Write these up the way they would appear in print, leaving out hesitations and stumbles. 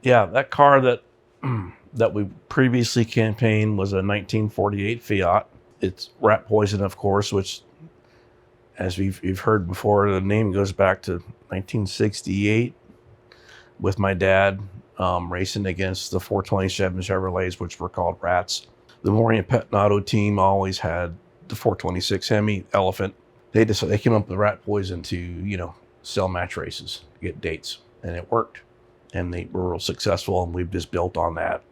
Yeah, that car that that we previously campaigned was a 1948 Fiat. It's rat poison, of course, which, as you've heard before, the name goes back to 1968 with my dad racing against the 427 Chevrolets, which were called Rats. The Dan Pettinato team always had the 426 Hemi Elephant. They came up with rat poison to, sell match races, get dates, and it worked. And they were real successful, and we've just built on that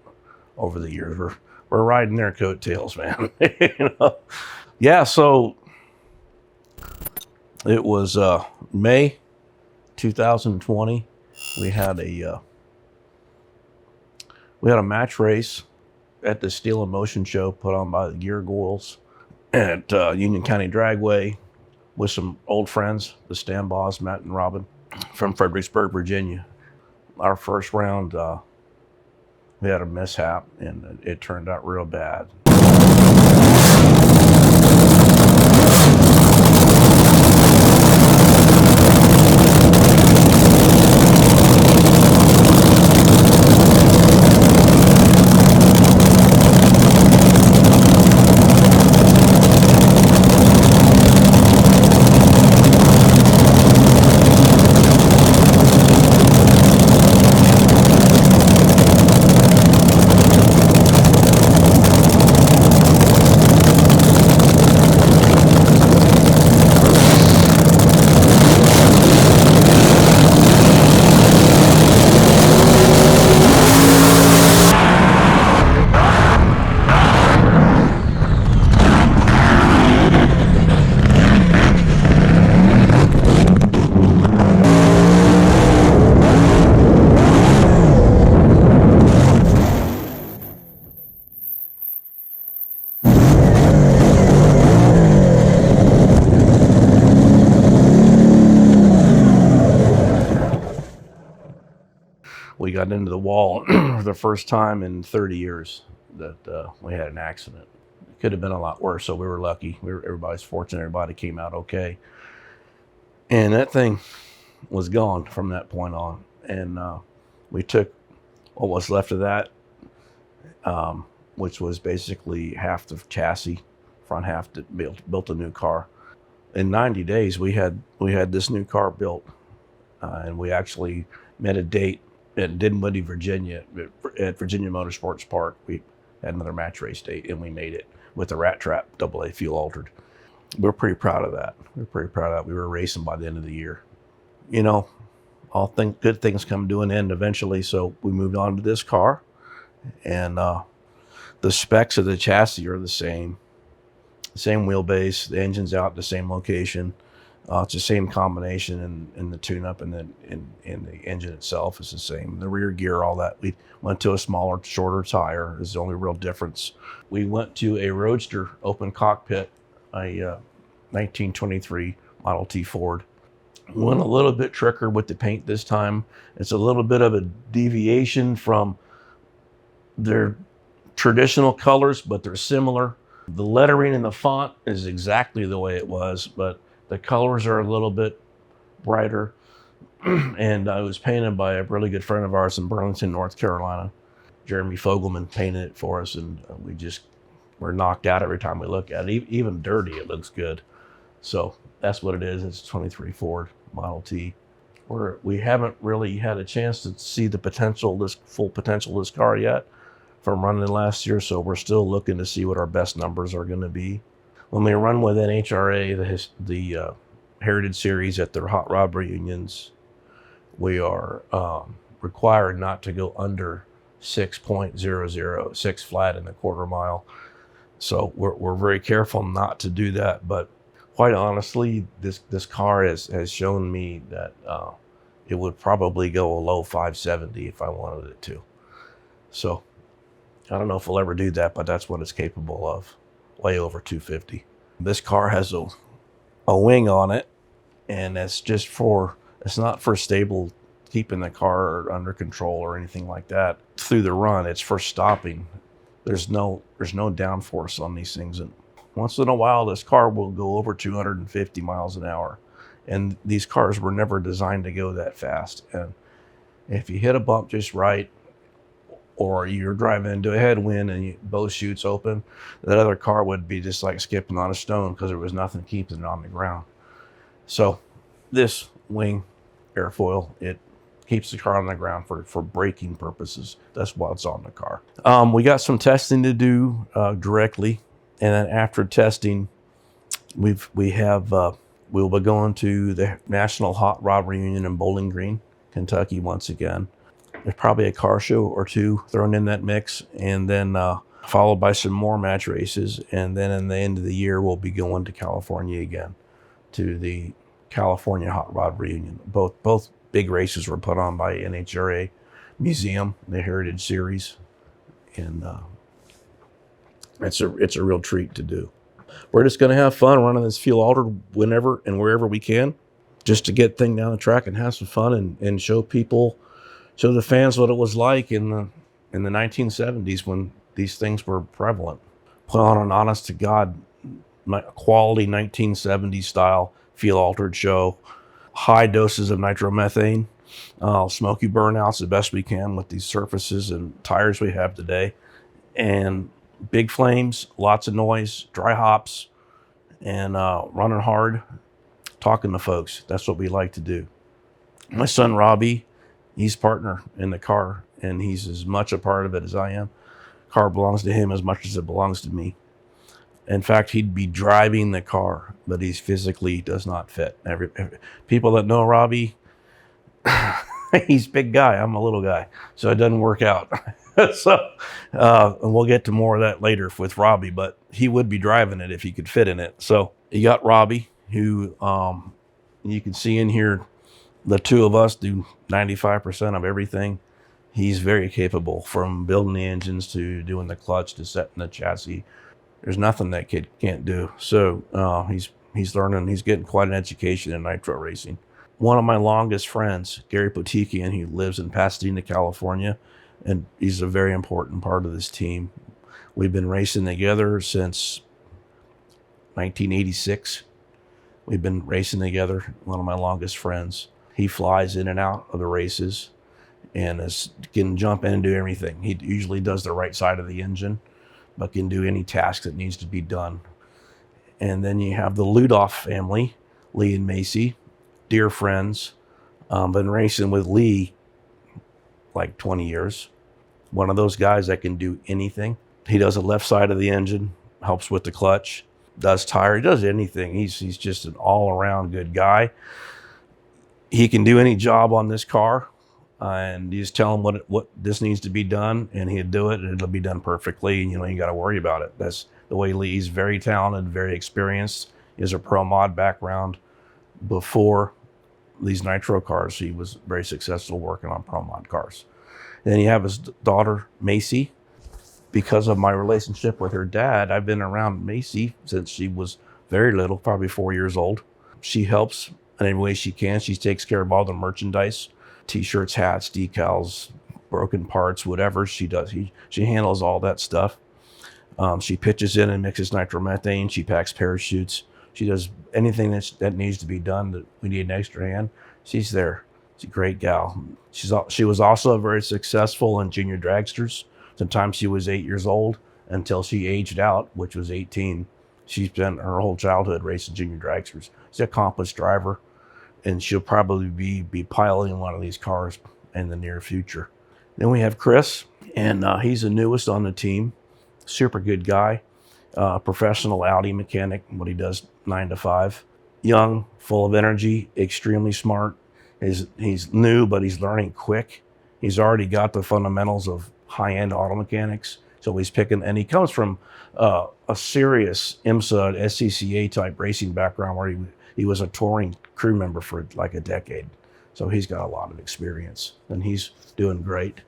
over the years. We're riding their coattails, man. Yeah, so it was May 2020. We had a match race at the Steel and Motion show put on by the Geargoyles at Union County Dragway with some old friends, the Stambaugh, Matt and Robin, from Fredericksburg, Virginia. Our first round, we had a mishap, and it turned out real bad. We got into the wall for the first time in 30 years that we had an accident. It could have been a lot worse, so we were lucky. Everybody's fortunate. Everybody came out okay. And that thing was gone from that point on. And we took what was left of that, which was basically half the chassis, front half, built a new car. In 90 days, we had this new car built, and we actually met a date at Dinwiddie, Virginia, at Virginia Motorsports Park. We had another match race date, and we made it with the Rat Trap AA fuel altered. We're pretty proud of that. We were racing by the end of the year. Good things come to an end eventually, so we moved on to this car, and the specs of the chassis are the same wheelbase, the engine's out, the same location. It's the same combination in the tune-up, and then in the engine itself is the same. The rear gear, all that. We went to a smaller, shorter tire is the only real difference. We went to a Roadster open cockpit, a 1923 Model T Ford. Went a little bit trickier with the paint this time. It's a little bit of a deviation from their traditional colors, but they're similar. The lettering and the font is exactly the way it was, but the colors are a little bit brighter. And it was painted by a really good friend of ours in Burlington, North Carolina. Jeremy Fogelman painted it for us, and we're knocked out every time we look at it. Even dirty, it looks good. So that's what it is. It's a 23 Ford Model T. We haven't really had a chance to see the full potential of this car yet from running last year, so we're still looking to see what our best numbers are going to be. When we run with NHRA, the Heritage Series at their hot rod reunions, we are required not to go under 6.006 flat in the quarter mile. So we're very careful not to do that. But quite honestly, this car has shown me that it would probably go a low 570 if I wanted it to. So I don't know if we'll ever do that, but that's what it's capable of. Way over 250. This car has a wing on it, and it's not for stable, keeping the car under control or anything like that. Through the run, it's for stopping. There's no downforce on these things, and once in a while this car will go over 250 miles an hour, and these cars were never designed to go that fast. And if you hit a bump just right, or you're driving into a headwind and both chutes open, that other car would be just like skipping on a stone because there was nothing keeping it on the ground. So this wing airfoil, it keeps the car on the ground for braking purposes. That's why it's on the car. We got some testing to do directly, and then after testing, we'll be going to the National Hot Rod Reunion in Bowling Green, Kentucky once again. There's probably a car show or two thrown in that mix, and then followed by some more match races. And then in the end of the year, we'll be going to California again, to the California Hot Rod Reunion. Both big races were put on by NHRA Museum, the Heritage Series, and it's a real treat to do. We're just going to have fun running this fuel altered whenever and wherever we can, just to get things down the track and have some fun and show the fans what it was like in the 1970s when these things were prevalent. Put on an honest to God quality 1970s style fuel altered show, high doses of nitromethane, smoky burnouts the best we can with these surfaces and tires we have today, and big flames, lots of noise, dry hops, and running hard, talking to folks. That's what we like to do. My son Robbie, he's partner in the car, and he's as much a part of it as I am. Car belongs to him as much as it belongs to me. In fact, he'd be driving the car, but he physically does not fit. People that know Robbie, he's a big guy. I'm a little guy, so it doesn't work out. And we'll get to more of that later with Robbie, but he would be driving it if he could fit in it. So you got Robbie, who you can see in here, the two of us do 95% of everything. He's very capable, from building the engines to doing the clutch to setting the chassis. There's nothing that kid can't do. So he's learning. He's getting quite an education in nitro racing. One of my longest friends, Gary Potikian, who lives in Pasadena, California, and he's a very important part of this team. We've been racing together since 1986. We've been racing together, one of my longest friends. He flies in and out of the races and can jump in and do everything. He usually does the right side of the engine, but can do any task that needs to be done. And then you have the Ludoff family, Lee and Macy, dear friends. Been racing with Lee like 20 years. One of those guys that can do anything. He does the left side of the engine, helps with the clutch, does tire, he does anything. He's just an all-around good guy. He can do any job on this car, and you just tell him what this needs to be done, and he'll do it, and it'll be done perfectly, and you got to worry about it. That's the way Lee. He's very talented, very experienced. He has a pro mod background. Before these nitro cars, he was very successful working on pro mod cars. And then you have his daughter, Macy. Because of my relationship with her dad, I've been around Macy since she was very little, probably 4 years old. She helps in any way she can. She takes care of all the merchandise, t-shirts, hats, decals, broken parts, whatever she does. She handles all that stuff. She pitches in and mixes nitromethane. She packs parachutes. She does anything that needs to be done that we need an extra hand. She's there. She's a great gal. She was also very successful in junior dragsters. Sometimes she was 8 years old until she aged out, which was 18. She spent her whole childhood racing junior dragsters. She's an accomplished driver, and she'll probably be piloting one of these cars in the near future. Then we have Chris, and he's the newest on the team. Super good guy, professional Audi mechanic, what he does 9 to 5. Young, full of energy, extremely smart. He's new, but he's learning quick. He's already got the fundamentals of high-end auto mechanics. So he's picking, and he comes from a serious IMSA, SCCA type racing background where he was a touring crew member for like a decade. So he's got a lot of experience, and he's doing great.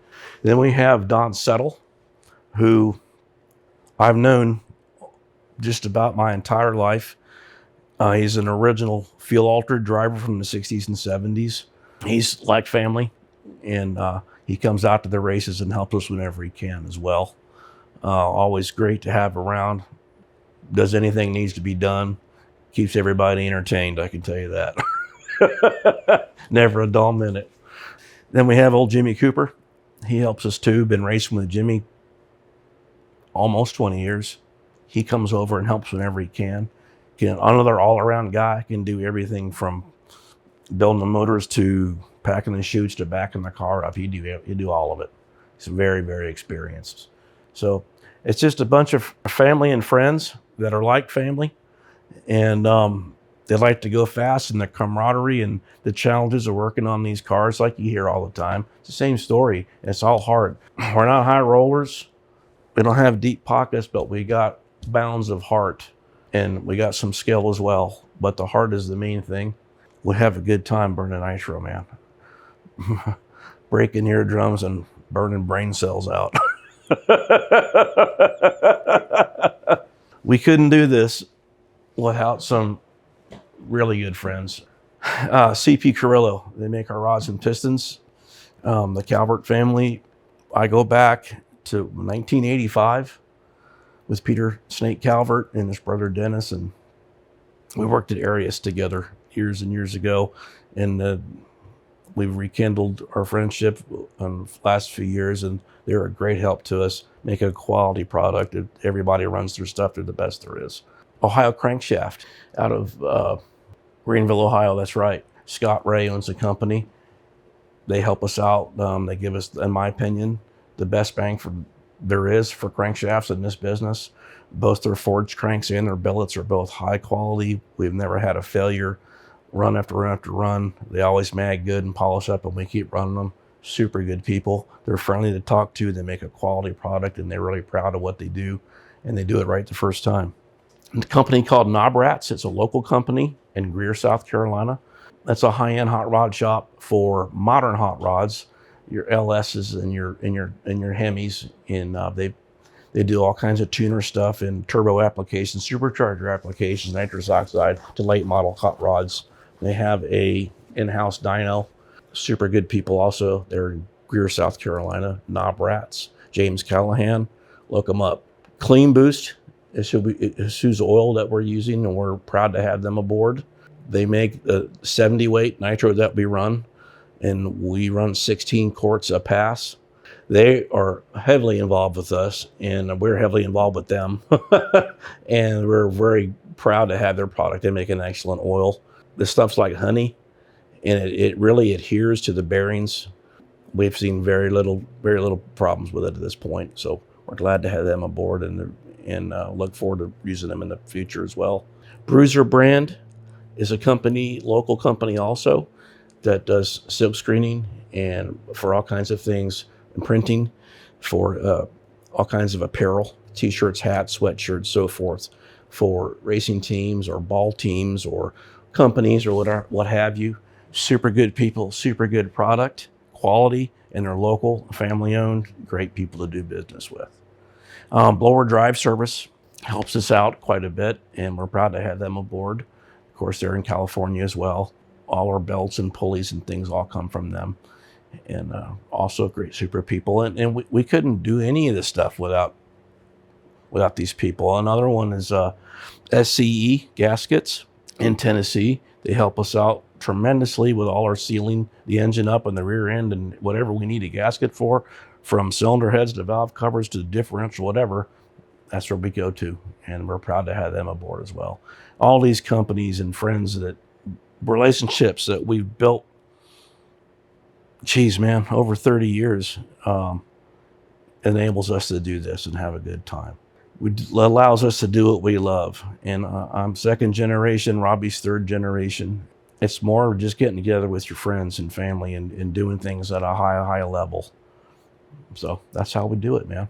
Then we have Don Settle, who I've known just about my entire life. He's an original fuel-altered driver from the 60s and 70s. He's like family, and he comes out to the races and helps us whenever he can as well. Always great to have around. Does anything needs to be done. Keeps everybody entertained, I can tell you that. Never a dull minute. Then we have old Jimmy Cooper, He helps us too. Been racing with Jimmy almost 20 years. He comes over and helps whenever he can. Another all-around guy, can do everything from building the motors to packing the chutes to backing the car up. He do all of it. He's very, very experienced. So it's just a bunch of family and friends that are like family, and they like to go fast, and the camaraderie and the challenges of working on these cars, like you hear all the time. It's the same story. It's all hard. We're not high rollers. We don't have deep pockets, but we got bounds of heart, and we got some skill as well. But the heart is the main thing. We have a good time burning nitro, man. Breaking eardrums and burning brain cells out. We couldn't do this without some really good friends. CP Carrillo, they make our rods and pistons. The Calvert family, I go back to 1985 with Peter Snake Calvert and his brother Dennis, and we worked at Arius together years and years ago, and we've rekindled our friendship in the last few years, and they're a great help to us, make a quality product. Everybody runs their stuff, they're the best there is. Ohio Crankshaft out of Greenville, Ohio, that's right. Scott Ray owns the company. They help us out. They give us, in my opinion, the best bang there is for crankshafts in this business. Both their forged cranks and their billets are both high quality. We've never had a failure, run after run after run. They always mag good and polish up, and we keep running them. Super good people. They're friendly to talk to. They make a quality product, and they're really proud of what they do, and they do it right the first time. A company called Knob Rats. It's a local company in Greer, South Carolina. That's a high-end hot rod shop for modern hot rods, your LSs and your Hemis. And they do all kinds of tuner stuff and turbo applications, supercharger applications, nitrous oxide to late model hot rods. They have a in-house dyno. Super good people also. They're in Greer, South Carolina. Knob Rats. James Callahan. Look them up. Clean Boost is whose oil that we're using, and we're proud to have them aboard. They make the 70 weight nitro that we run, and we run 16 quarts a pass. They are heavily involved with us, and we're heavily involved with them. And we're very proud to have their product. They make an excellent oil. This stuff's like honey, and it really adheres to the bearings. We've seen very little problems with it at this point. So we're glad to have them aboard, and look forward to using them in the future as well. Bruiser Brand is a company, local company also, that does silk screening and for all kinds of things, and printing for all kinds of apparel, t-shirts, hats, sweatshirts, so forth, for racing teams or ball teams or companies or whatever, what have you. Super good people, super good product, quality, and they're local, family owned, great people to do business with. Blower Drive Service helps us out quite a bit, and we're proud to have them aboard. Of course, they're in California as well. All our belts and pulleys and things all come from them. And also great, super people. And we couldn't do any of this stuff without these people. Another one is SCE Gaskets in Tennessee. They help us out tremendously with all our sealing the engine up and the rear end and whatever we need a gasket for, from cylinder heads to valve covers to differential, whatever. That's where we go to, and we're proud to have them aboard as well. All these companies and friends, that relationships that we've built, geez, man, over 30 years, enables us to do this and have a good time. It allows us to do what we love. And I'm second generation, Robbie's third generation. It's more just getting together with your friends and family and doing things at a high level. So that's how we do it, man.